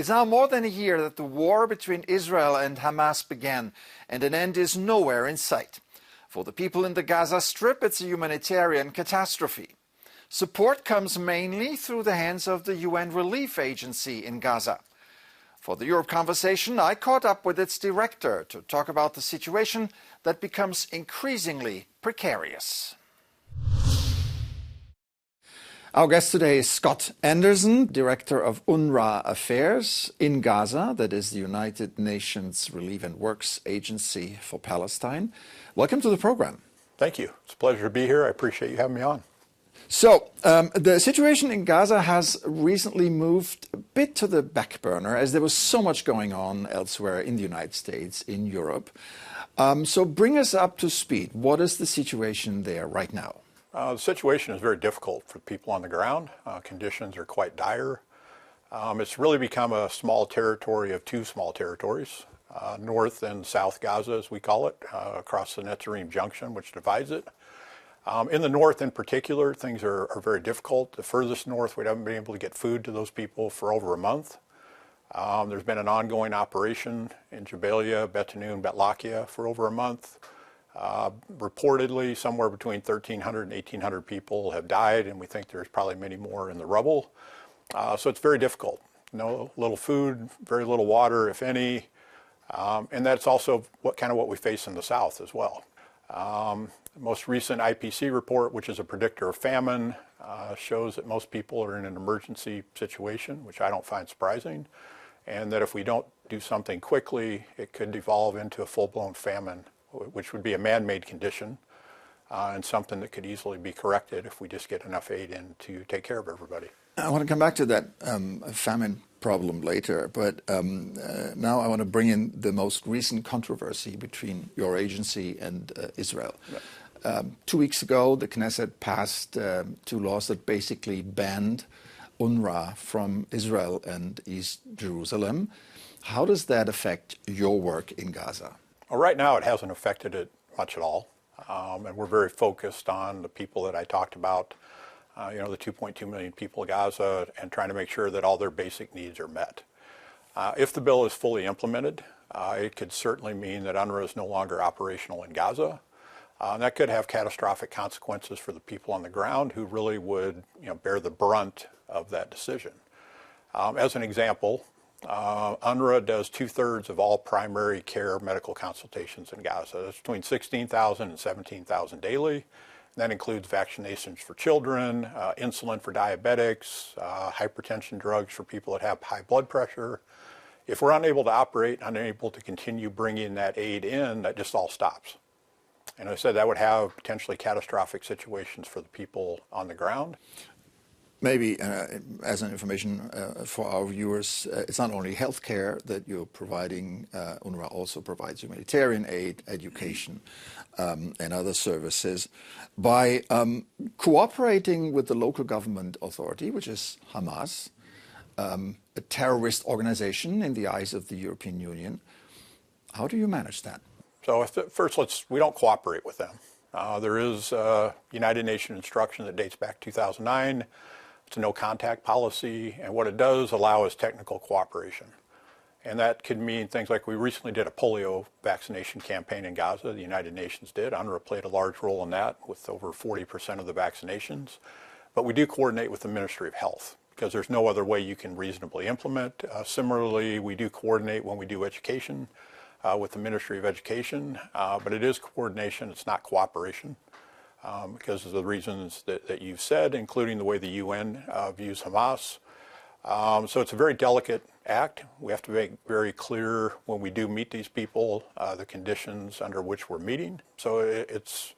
It's now more than a year that the war between Israel and Hamas began, and an end is nowhere in sight. For the people in the Gaza Strip, it's a humanitarian catastrophe. Support comes mainly through the hands of the UN Relief Agency in Gaza. For the Europe Conversation, I caught up with its director to talk about the situation that becomes increasingly precarious. Our guest today is Scott Anderson, Director of UNRWA Affairs in Gaza, that is the United Nations Relief and Works Agency for Palestine. Welcome to the program. Thank you. It's a pleasure to be here. I appreciate you having me on. So, the situation in Gaza has recently moved a bit to the back burner as there was so much going on elsewhere in the United States, in Europe. So bring us up to speed. What is the situation there right now? The situation is very difficult for people on the ground. Conditions are quite dire. It's really become a small territory of two small territories, North and South Gaza, as we call it, across the Netzarim Junction, which divides it. In the north in particular, things are very difficult. The furthest north, we haven't been able to get food to those people for over a month. There's been an ongoing operation in Jabalia, Betanoun, Betlakia for over a month. Reportedly, somewhere between 1,300 and 1,800 people have died, and we think there's probably many more in the rubble. So it's very difficult. No little food, very little water, if any. And that's also what we face in the south as well. The most recent IPC report, which is a predictor of famine, shows that most people are in an emergency situation, which I don't find surprising, and that if we don't do something quickly, it could devolve into a full-blown famine, which would be a man-made condition, and something that could easily be corrected if we just get enough aid in to take care of everybody. I want to come back to that famine problem later, but now I want to bring in the most recent controversy between your agency and Israel. Yeah. 2 weeks ago, the Knesset passed two laws that basically banned UNRWA from Israel and East Jerusalem. How does that affect your work in Gaza? Well, right now, it hasn't affected it much at all, and we're very focused on the people that I talked about, the 2.2 million people of Gaza, and trying to make sure that all their basic needs are met. If the bill is fully implemented, it could certainly mean that UNRWA is no longer operational in Gaza. And that could have catastrophic consequences for the people on the ground who really would bear the brunt of that decision. As an example, UNRWA does 2/3 of all primary care medical consultations in Gaza. That's between 16,000 and 17,000 daily. And that includes vaccinations for children, insulin for diabetics, hypertension drugs for people that have high blood pressure. If we're unable to operate, unable to continue bringing that aid in, that just all stops. And I said that would have potentially catastrophic situations for the people on the ground. Maybe as an information for our viewers, it's not only healthcare that you're providing. UNRWA also provides humanitarian aid, education, and other services. By cooperating with the local government authority, which is Hamas, a terrorist organization in the eyes of the European Union, how do you manage that? So first, we don't cooperate with them. There is a United Nations instruction that dates back to 2009. It's a no-contact policy, and what it does allow is technical cooperation. And that could mean things like we recently did a polio vaccination campaign in Gaza. The United Nations did. UNRWA played a large role in that with over 40% of the vaccinations. But we do coordinate with the Ministry of Health because there's no other way you can reasonably implement. Similarly, we do coordinate when we do education with the Ministry of Education, but it is coordination, it's not cooperation, because of the reasons that you've said, including the way the UN views Hamas. So it's a very delicate act. We have to make very clear when we do meet these people, the conditions under which we're meeting. So it's,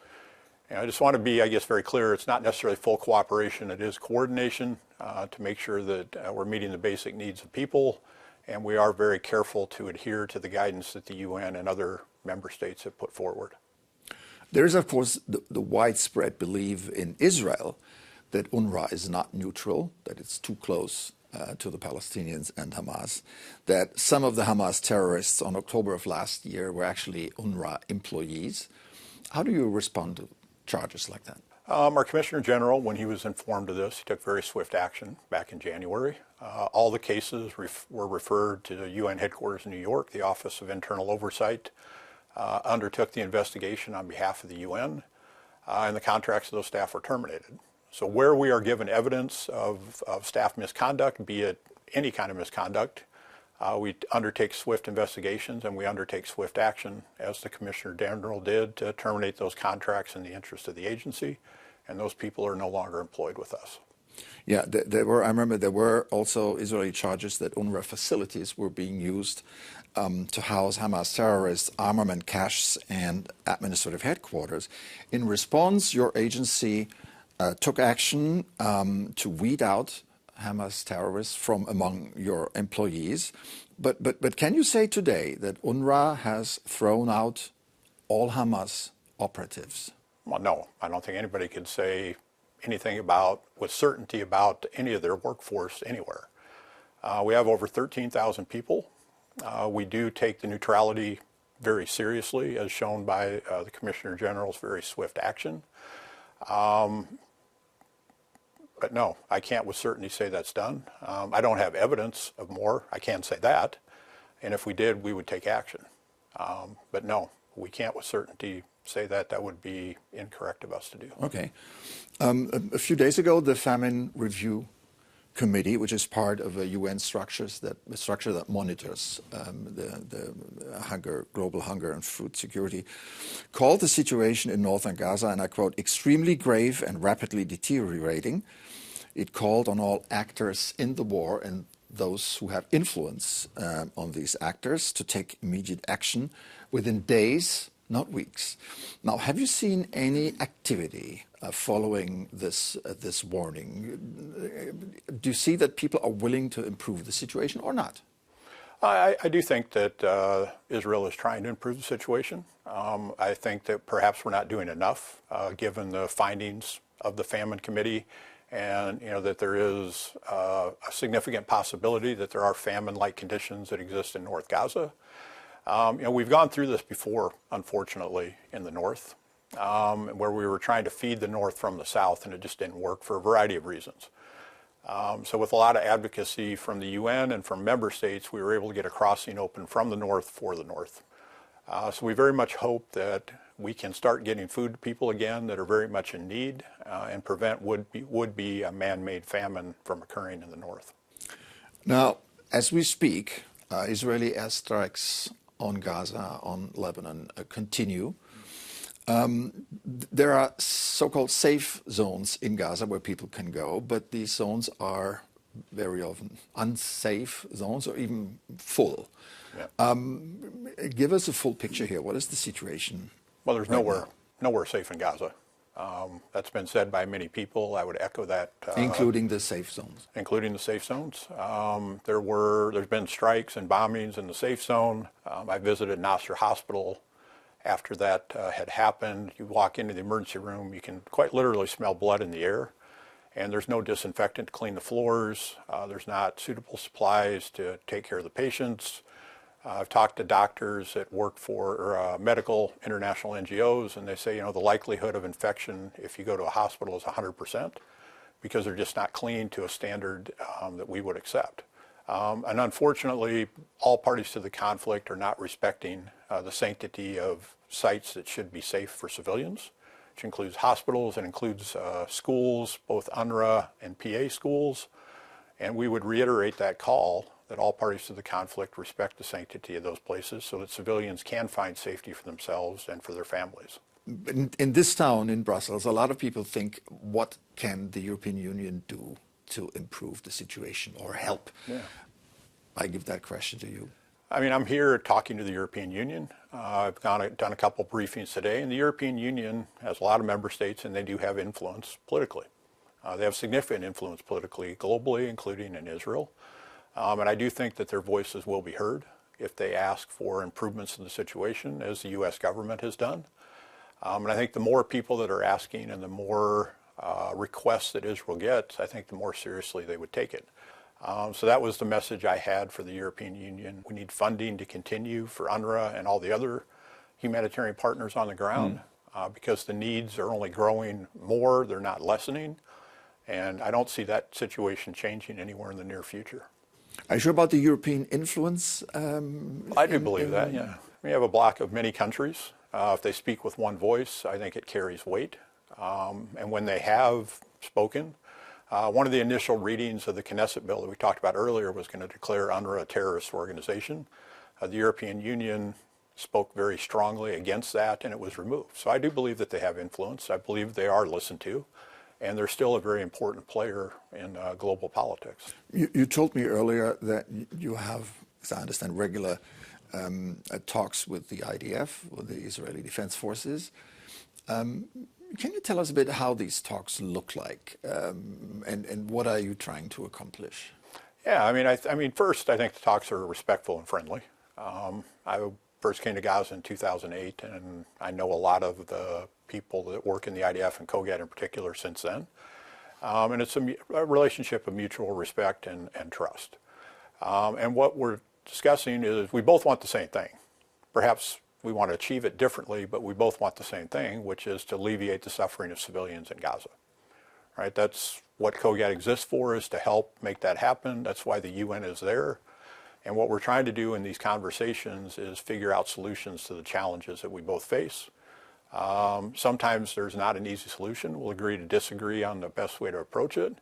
I just want to be, very clear, it's not necessarily full cooperation, it is coordination to make sure that we're meeting the basic needs of people. And we are very careful to adhere to the guidance that the UN and other member states have put forward. There is, of course, the widespread belief in Israel that UNRWA is not neutral, that it's too close to the Palestinians and Hamas, that some of the Hamas terrorists on October of last year were actually UNRWA employees. How do you respond charges like that? Our Commissioner General, when he was informed of this, he took very swift action back in January. All the cases were referred to the UN headquarters in New York. The Office of Internal Oversight undertook the investigation on behalf of the UN, and the contracts of those staff were terminated. So where we are given evidence of staff misconduct, be it any kind of misconduct, we undertake swift investigations and we undertake swift action, as the Commissioner General did, to terminate those contracts in the interest of the agency, and those people are no longer employed with us. Yeah, I remember there were also Israeli charges that UNRWA facilities were being used to house Hamas terrorists, armament caches, and administrative headquarters. In response, your agency took action to weed out Hamas terrorists from among your employees. But can you say today that UNRWA has thrown out all Hamas operatives? Well, no, I don't think anybody could say anything with certainty about any of their workforce anywhere. We have over 13,000 people. We do take the neutrality very seriously, as shown by the Commissioner General's very swift action. But no, I can't with certainty say that's done. I don't have evidence of more. I can say that. And if we did, we would take action. But no, we can't with certainty say that. That would be incorrect of us to do. Okay. A few days ago, the Famine Review Committee, which is part of a UN structure that monitors the global hunger and food security, called the situation in northern Gaza, and I quote, extremely grave and rapidly deteriorating. It called on all actors in the war and those who have influence on these actors to take immediate action within days, not weeks. Now, have you seen any activity following this warning? Do you see that people are willing to improve the situation or not? I do think that Israel is trying to improve the situation. I think that perhaps we're not doing enough, given the findings of the Famine Committee, and that there is a significant possibility that there are famine-like conditions that exist in North Gaza. We've gone through this before, unfortunately, in the north, where we were trying to feed the north from the south, and it just didn't work for a variety of reasons. So with a lot of advocacy from the UN and from member states, we were able to get a crossing open from the north for the north. So we very much hope that we can start getting food to people again that are very much in need, and prevent would be a man-made famine from occurring in the north. Now, as we speak, Israeli airstrikes on Gaza, on Lebanon, continue. There are so-called safe zones in Gaza where people can go, but these zones are very often unsafe zones or even full. Yeah. Give us a full picture here. What is the situation? Well, there's nowhere safe in Gaza. That's been said by many people. I would echo that. Including the safe zones. Including the safe zones. There's been strikes and bombings in the safe zone. I visited Nasser Hospital after that had happened. You walk into the emergency room, you can quite literally smell blood in the air, and there's no disinfectant to clean the floors. There's not suitable supplies to take care of the patients. I've talked to doctors that work for medical international NGOs, and they say, the likelihood of infection if you go to a hospital is 100%, because they're just not clean to a standard that we would accept. And unfortunately, all parties to the conflict are not respecting the sanctity of sites that should be safe for civilians, which includes hospitals and includes schools, both UNRWA and PA schools. And we would reiterate that call that all parties to the conflict respect the sanctity of those places so that civilians can find safety for themselves and for their families. In this town, in Brussels, a lot of people think, what can the European Union do to improve the situation or help? Yeah. I give that question to you. I mean, I'm here talking to the European Union. I've done a couple briefings today, and the European Union has a lot of member states, and they do have influence politically. They have significant influence politically, globally, including in Israel. And I do think that their voices will be heard if they ask for improvements in the situation, as the U.S. government has done. And I think the more people that are asking and the more requests that Israel gets, I think the more seriously they would take it. So that was the message I had for the European Union. We need funding to continue for UNRWA and all the other humanitarian partners on the ground. because the needs are only growing more, they're not lessening, and I don't see that situation changing anywhere in the near future. Are you sure about the European influence? I do believe that, yeah. We have a bloc of many countries. If they speak with one voice, I think it carries weight. And when they have spoken, one of the initial readings of the Knesset bill that we talked about earlier was going to declare UNRWA a terrorist organization. The European Union spoke very strongly against that, and it was removed. So I do believe that they have influence. I believe they are listened to, and they're still a very important player in global politics. You told me earlier that you have, as I understand, regular talks with the IDF, with the Israeli Defense Forces. Can you tell us a bit how these talks look like, and what are you trying to accomplish? Yeah, I mean, first, I think the talks are respectful and friendly. I first came to Gaza in 2008, and I know a lot of the people that work in the IDF and COGAT in particular since then. And it's a relationship of mutual respect and trust. And what we're discussing is we both want the same thing. Perhaps we want to achieve it differently, but we both want the same thing, which is to alleviate the suffering of civilians in Gaza. Right? That's what COGAT exists for, is to help make that happen. That's why the UN is there. And what we're trying to do in these conversations is figure out solutions to the challenges that we both face. Sometimes there's not an easy solution. We'll agree to disagree on the best way to approach it.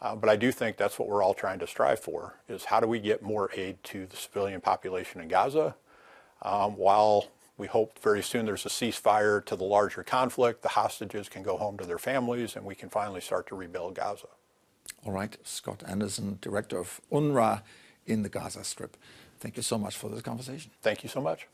But I do think that's what we're all trying to strive for, is how do we get more aid to the civilian population in Gaza, while we hope very soon there's a ceasefire to the larger conflict, the hostages can go home to their families, and we can finally start to rebuild Gaza. All right, Scott Anderson, Director of UNRWA in the Gaza Strip. Thank you so much for this conversation. Thank you so much.